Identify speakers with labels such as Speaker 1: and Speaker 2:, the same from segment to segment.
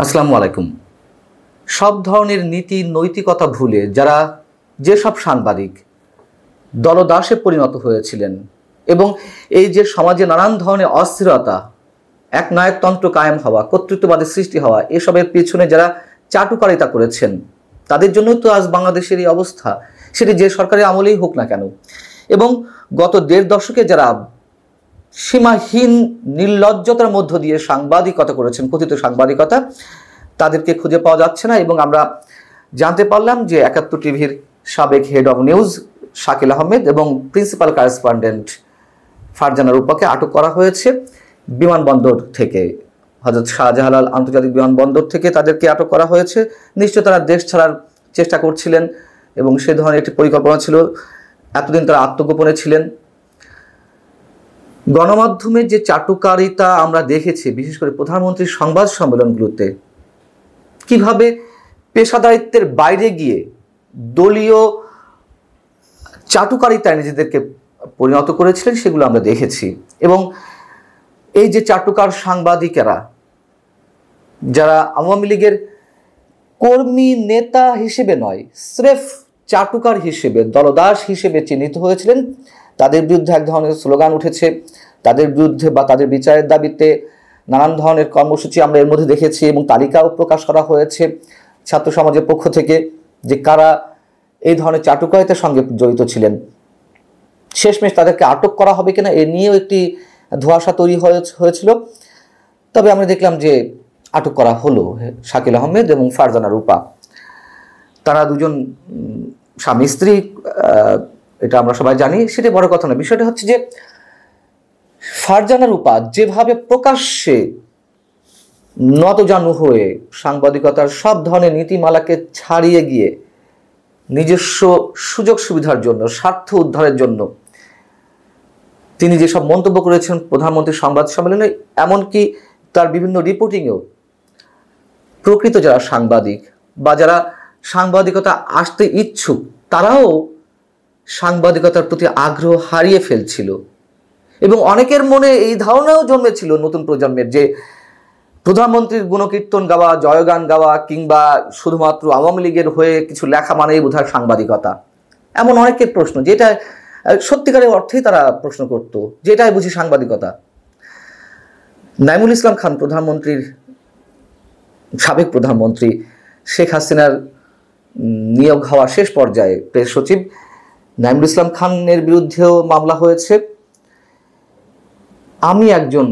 Speaker 1: আসসালামু আলাইকুম। সব ধরনের নীতি নৈতিকতা ভুলে যারা যেসব সাংবাদিক দলদাসে পরিণত হয়েছিলেন এবং এই যে সমাজে নানান ধরনের অস্থিরতা, একনায়কতন্ত্র কায়েম হওয়া, কর্তৃত্ববাদের সৃষ্টি হওয়া, এসবের পেছনে যারা চাটুকারিতা করেছেন তাদের জন্যই তো আজ বাংলাদেশের এই অবস্থা, সেটি যে সরকারের আমলেই হোক না কেন। এবং গত দেড় দশকে যারা সীমাহীন নির্লজ্জতার মধ্য দিয়ে সাংবাদিকতা করেছেন, কথিত সাংবাদিকতা, তাদেরকে খুঁজে পাওয়া যাচ্ছে না। এবং আমরা জানতে পারলাম যে ৭১ টিভির সাবেক head of news Shakil Ahmed এবং প্রিন্সিপাল করেসপন্ডেন্ট ফারজানা রূপাকে আটক করা হয়েছে বিমানবন্দর থেকে, হযরত শাহজালাল আন্তর্জাতিক বিমানবন্দর থেকে তাদেরকে আটক করা হয়েছে। নিশ্চয় তারা দেশ ছাড়ার চেষ্টা করছিলেন এবং সে ধরনের একটি পরিকল্পনা ছিল। এতদিন তারা আত্মগোপনে ছিলেন। গণমাধ্যমে যে চাটুকারিতা আমরা দেখেছি, বিশেষ করে প্রধানমন্ত্রীর সংবাদ সম্মেলনগুলোতে কিভাবে পেশাদারিত্বের বাইরে গিয়ে দলীয় চাটুকারিতায় নিজেদেরকে পরিণত করেছিলেন, সেগুলো আমরা দেখেছি। এবং এই যে চাটুকার সাংবাদিকেরা যারা আওয়ামী লীগের কর্মী নেতা হিসেবে নয়, স্রেফ চাটুকার হিসেবে, দলদাস হিসেবে চিহ্নিত হয়েছিলেন, তাদের বিরুদ্ধে এক ধরনের স্লোগান উঠেছে। তাদের বিরুদ্ধে বা তাদের বিচারের দাবিতে নানান ধরনের কর্মসূচি আমরা এর মধ্যে দেখেছি এবং তালিকাও প্রকাশ করা হয়েছে ছাত্র সমাজের পক্ষ থেকে যে কারা এই ধরনের চাটুকারিতার সঙ্গে জড়িত ছিলেন। শেষমেশ তাদেরকে আটক করা হবে কিনা এ নিয়েও একটি ধোঁয়াশা তৈরি হয়েছিল। তবে আমরা দেখলাম যে আটক করা হলো শাকিল আহমেদ এবং ফারজানা রূপা। তারা দুজন স্বামী স্ত্রী, এটা আমরা সবাই জানি, সেটা বড় কথা না। বিষয়টা হচ্ছে যে ফারজানা রূপা যেভাবে প্রকাশ্যে নতজানু হয়ে সাংবাদিকতার সব ধরনের নীতিমালাকে ছাড়িয়ে গিয়ে নিজস্ব সুযোগ সুবিধার জন্য, স্বার্থ উদ্ধারের জন্য তিনি যেসব মন্তব্য করেছেন প্রধানমন্ত্রীর সংবাদ সম্মেলনে, এমনকি তার বিভিন্ন রিপোর্টিংয়েও প্রকৃত যারা সাংবাদিক বা যারা সাংবাদিকতা আসতে ইচ্ছুক তারাও সাংবাদিকতার প্রতি আগ্রহ হারিয়ে ফেলছিল। এবং অনেকের মনে এই ধারণাও জন্মেছিল নতুন প্রজন্মের যে প্রধানমন্ত্রীর গুণকীর্তন গাওয়া, জয়গান গাওয়া কিংবা শুধুমাত্র আওয়ামী লীগের হয়ে কিছু লেখা মানেই বোধহয় সাংবাদিকতা। এমন অনেকের প্রশ্ন, যেটা সত্যিকারের অর্থেই তারা প্রশ্ন করত, যেটাই বুঝি সাংবাদিকতা। নাঈমুল ইসলাম খান, প্রধানমন্ত্রীর সাবেক প্রধানমন্ত্রী শেখ হাসিনার নিয়োগ হওয়া শেষ পর্যায়ে প্রেস সচিব নাঈমুল ইসলাম খানের বিরুদ্ধেও মামলা হয়েছে। আমি একজন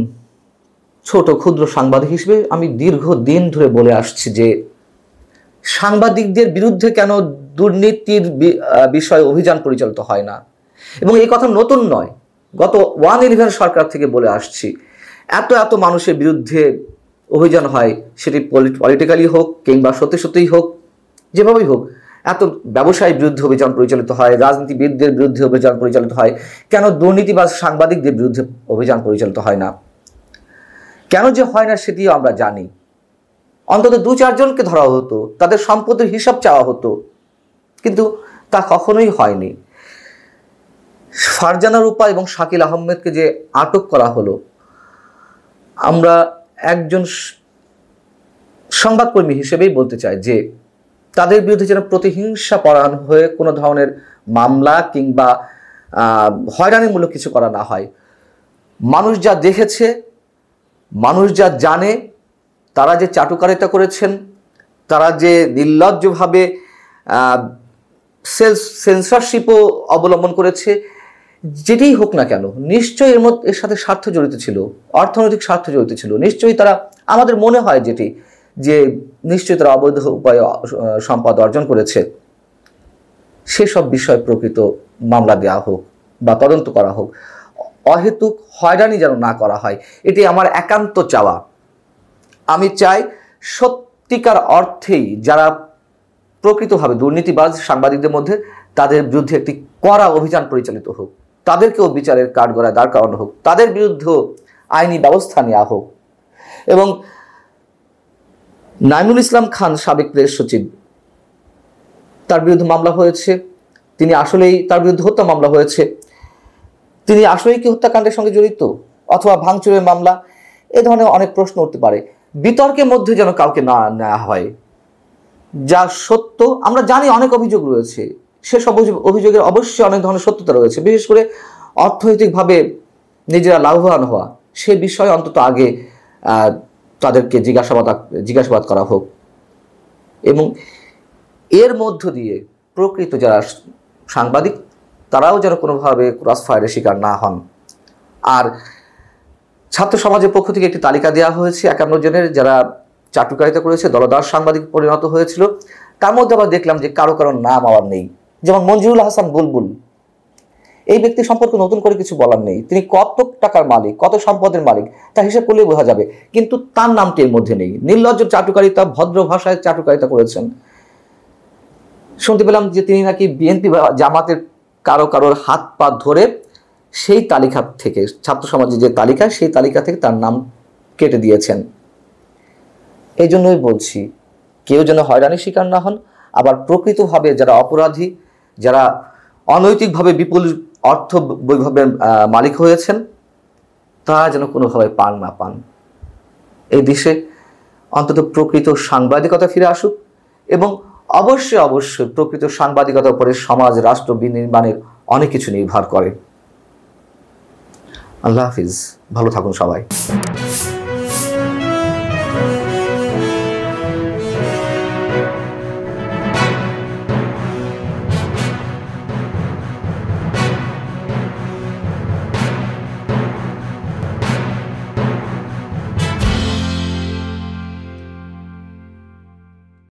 Speaker 1: ছোট ক্ষুদ্র সাংবাদিক হিসেবে আমি দীর্ঘদিন ধরে বলে আসছি যে সাংবাদিকদের বিরুদ্ধে কেন দুর্নীতির বিষয়ে অভিযান পরিচালিত হয় না। এবং এই কথা নতুন নয়, গত 111 সরকার থেকে বলে আসছি। এত এত মানুষের বিরুদ্ধে অভিযান হয়, সেটি পলিটিক্যালি হোক কিংবা সত্যি সত্যিই হোক, যেভাবেই হোক, এত ব্যবসায়ীর বিরুদ্ধে অভিযান পরিচালিত হয়, রাজনীতিবিদদের বিরুদ্ধে অভিযান পরিচালিত হয়, কেন দুর্নীতিবাজ সাংবাদিকদের বিরুদ্ধে অভিযান পরিচালিত হয় না? কেন যে হয় না সেটিও আমরা জানি। অন্তত 2-4 জনকে ধরা হতো, তাদের সম্পত্তির হিসাব চাওয়া হতো, কিন্তু তা কখনোই হয়নি। ফারজানা রূপা এবং শাকিল আহমেদকে যে আটক করা হলো, আমরা একজন সংবাদকর্মী হিসেবেই বলতে চাই যে তাদের বিরুদ্ধে যেন প্রতিহিংসা পরায়ণ হয়ে কোনো ধরনের মামলা কিংবা হয়রানিমূলক কিছু করা না হয়। মানুষ যা দেখেছে, মানুষ যা জানে, তারা যে চাটুকারিতা করেছেন, তারা যে নির্লজ্জভাবে সেন্সরশিপও অবলম্বন করেছে, যেটাই হোক না কেন, নিশ্চয়ই এর সাথে স্বার্থ জড়িত ছিল, অর্থনৈতিক স্বার্থ জড়িত ছিল। নিশ্চয়ই তারা, আমাদের মনে হয় যেটি, যে নিশ্চয়ই তারা অবৈধ উপায়ে সম্পদ অর্জন করেছে। সেসব বিষয়ে প্রকৃত মামলা দেওয়া হোক বা তদন্ত করা হোক। অহেতুক হয়রানি যেন না করা হয়, এটি আমার একান্ত চাওয়া। আমি চাই সত্যিকার অর্থেই যারা প্রকৃতভাবে দুর্নীতিবাজ সাংবাদিকদের মধ্যে, তাদের বিরুদ্ধে একটি কড়া অভিযান পরিচালিত হোক, তাদেরকেও বিচারের কাঠগড়ায় দাঁড় করানো হোক, তাদের বিরুদ্ধেও আইনি ব্যবস্থা নেওয়া হোক। এবং নাঈমুল ইসলাম খান, সাবেক প্রেস সচিব, তার বিরুদ্ধে মামলা হয়েছে। তিনি আসলেই, তার বিরুদ্ধে হত্যা মামলা হয়েছে, তিনি আসলেই কি হত্যাকাণ্ডের সঙ্গে জড়িত অথবা ভাঙচুরের মামলা, এ ধরনের অনেক প্রশ্ন উঠতে পারে। বিতর্কের মধ্যে যেন কাউকে না নেওয়া হয়। যা সত্য, আমরা জানি অনেক অভিযোগ রয়েছে, সেসব অভিযোগের অবশ্যই অনেক ধরনের সত্যতা রয়েছে, বিশেষ করে অর্থনৈতিকভাবে নিজেরা লাভবান হওয়া, সে বিষয়ে অন্তত আগে তাদেরকে জিজ্ঞাসাবাদ করা হোক, এবং এর মধ্য দিয়ে প্রকৃত যারা সাংবাদিক তারাও যেন কোনোভাবে ক্রস ফায়ারের শিকার না হন। আর ছাত্র সমাজের পক্ষ থেকে একটি তালিকা দেওয়া হয়েছে 51 জনের, যারা চাটুকারিতা করেছে, দলদাস সাংবাদিক পরিণত হয়েছিল। তার মধ্যে আবার দেখলাম যে কারো নাম আবার নেই, যেমন মঞ্জুরুল হাসান বুলবুল। এই ব্যক্তি সম্পর্কে নতুন করে কিছু বলার নেই, তিনি কত টাকার মালিক, কত সম্পদের মালিক তা হিসেব করলে বোঝা যাবে, কিন্তু তার নামটি এর মধ্যে নেই। নির্লজ্জ চাটুকারিতা, ভদ্র ভাষায় চাটুকারিতা করেছেন। শুনতে পেলাম যে তিনি নাকি বিএনপি বা জামাতের কারোর হাত পা ধরে সেই তালিকা থেকে, ছাত্র সমাজের যে তালিকা, সেই তালিকা থেকে তার নাম কেটে দিয়েছেন। এই জন্যই বলছি, কেউ যেন হয়রানির শিকার না হন, আবার প্রকৃতভাবে যারা অপরাধী, যারা অনৈতিকভাবে বিপুল অর্থ বৈভবের মালিক হয়েছেন, তারা যেন কোনোভাবে পার না পান। এই দেশে অন্তত প্রকৃত সাংবাদিকতা ফিরে আসুক, এবং অবশ্যই প্রকৃত সাংবাদিকতার উপরে সমাজ রাষ্ট্র বিনির্মাণের অনেক কিছু নির্ভর করে। আল্লাহ হাফিজ, ভালো থাকুন সবাই।